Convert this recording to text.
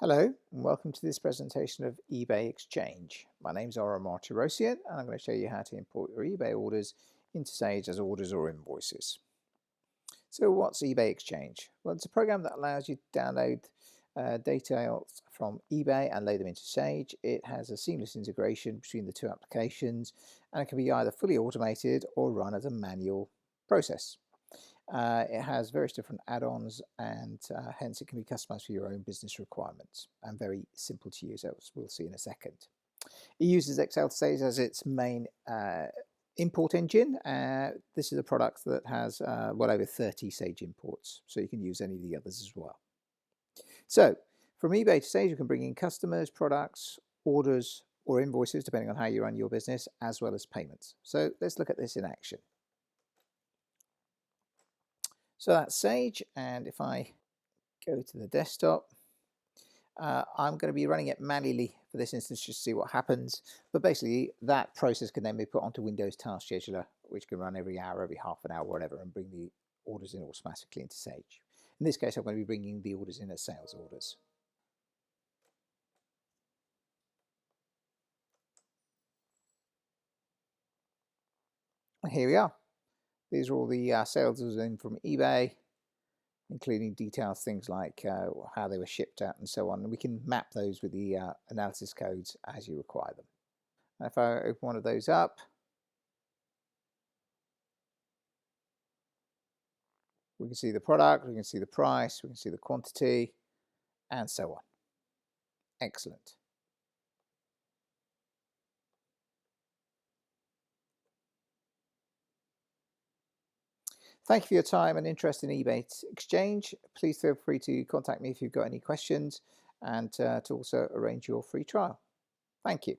Hello and welcome to this presentation of eBay Exchange. My name's Ara Martirossian and I'm going to show you how to import your eBay orders into Sage as orders or invoices. So what's eBay Exchange? Well, it's a program that allows you to download details from eBay and load them into Sage. It has a seamless integration between the two applications and it can be either fully automated or run as a manual process. It has various different add-ons and hence it can be customized for your own business requirements and very simple to use, as we'll see in a second. It uses Excel to Sage as its main import engine. This is a product that has well over 30 Sage imports, so you can use any of the others as well. So from eBay to Sage, you can bring in customers, products, orders or invoices depending on how you run your business, as well as payments. So let's look at this in action. So that's Sage, and if I go to the desktop, I'm going to be running it manually for this instance just to see what happens. But basically, that process can then be put onto Windows Task Scheduler, which can run every hour, every half an hour, whatever, and bring the orders in automatically into Sage. In this case, I'm going to be bringing the orders in as sales orders. And here we are. These are all the sales orders in from eBay, including details, things like how they were shipped out and so on. And we can map those with the analysis codes as you require them. And if I open one of those up, we can see the product, we can see the price, we can see the quantity, and so on. Excellent. Thank you for your time and interest in eBay Exchange. Please feel free to contact me if you've got any questions and to also arrange your free trial. Thank you.